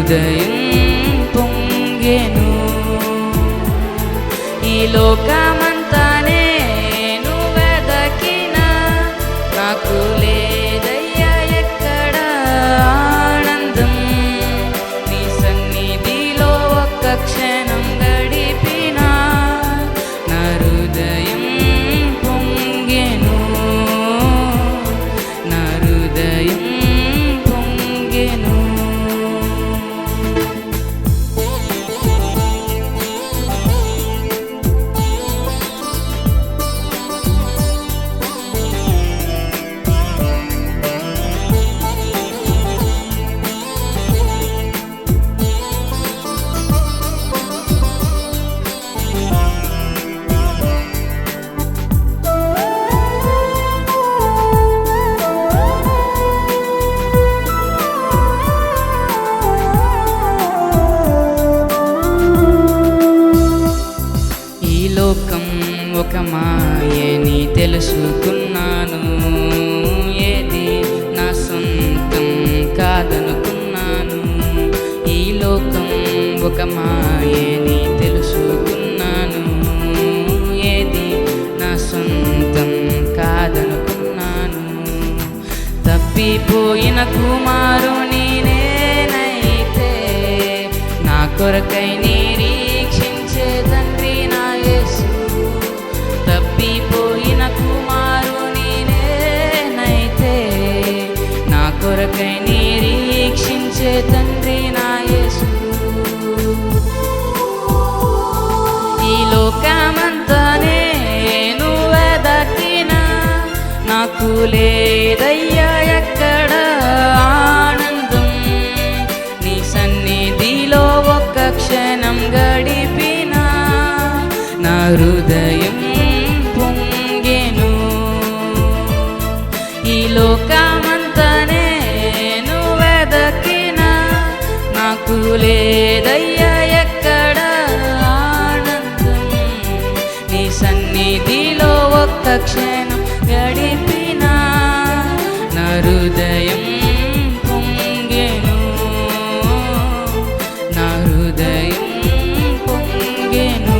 హృదయం పొంగెను. ఈ లోకమంతా నేను వెదకినా నాకు లేదయ్యా ఎక్కడ ఆనందం. నీ సన్నిధిలో ఒక్క క్షణం గడిపినా నా హృదయం పొంగెను. నా హృదయం పొంగెను. లోకం ఒక మాయని తెలుసుకున్నాను. ఏది నా సొంతం కాదనుకున్నాను. ఈ లోకం ఒక మాయని తెలుసుకున్నాను. ఏది నా సొంతం కాదనుకున్నాను. తప్పిపోయిన కుమారుని నేనైతే నా కొరకై నిరీక్షించే తండ్రి నా యేసు. తప్పిపోయిన కుమారుని నేనైతే నా కొరకై నిరీక్షించే తండ్రి నా యేసు. ఈ లోకమంతా నేను వెదకినా నాకు లేదయ్యా ఎక్కడ ఆనందం. నీ సన్నిధిలో ఒక్క క్షణం గడిపినా నా హృదయం పొంగెను. ఈ లోకమంతా నేను వెదకినా నాకు లేదయ్యా ఎక్కడ ఆనందం. నీ సన్నిధిలో ఒక్క క్షణం గడిపినా నా హృదయం పొంగెను. నా హృదయం పొంగెను.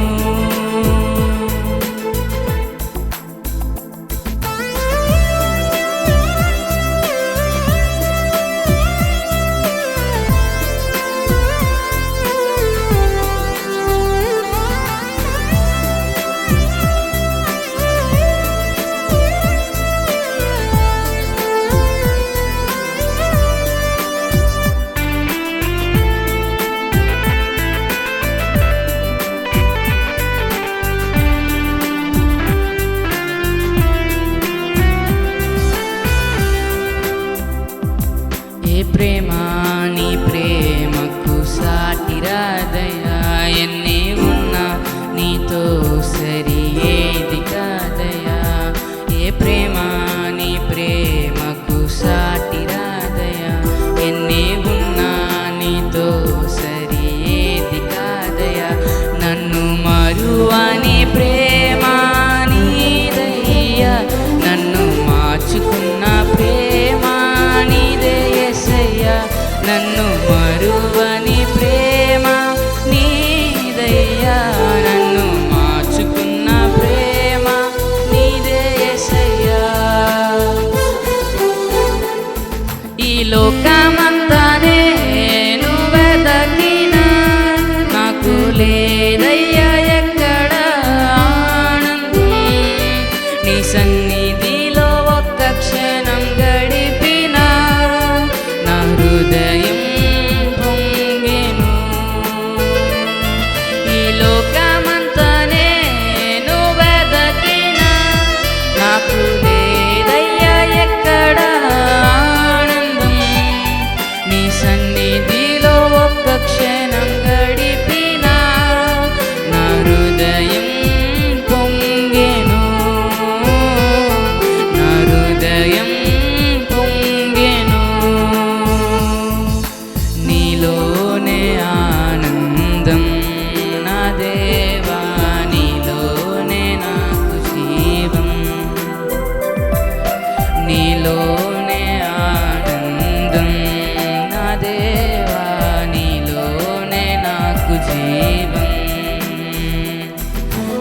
జీవం.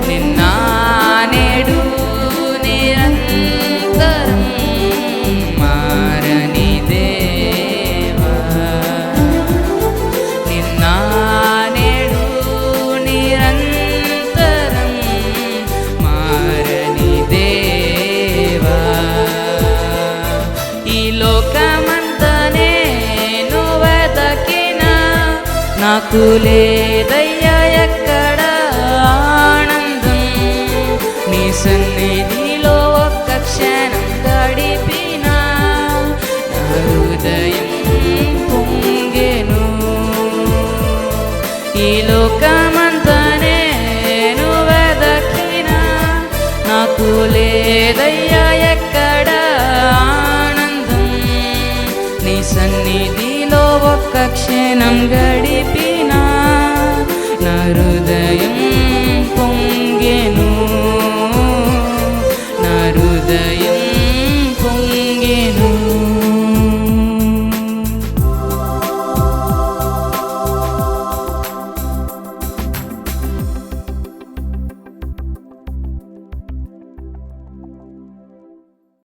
నిన్న నేడు నిరంతరం మారని దేవా. నిన్న నేడు నిరంతరం మారని దేవా. ఈ లోకమంతా నేను వెతకినా నాకు లేదయ్యా ఎక్కడ ఆనందం. నీ సన్నిధిలో ఒక్క క్షణం గడిపినా నా హృదయం పొంగెను. ఈ లోకమంతా నేను వెతకినా నాకు లేదయ్యా ఎక్కడ ఆనందం. నీ సన్నిధిలో ఒక్క క్షణం గడిపి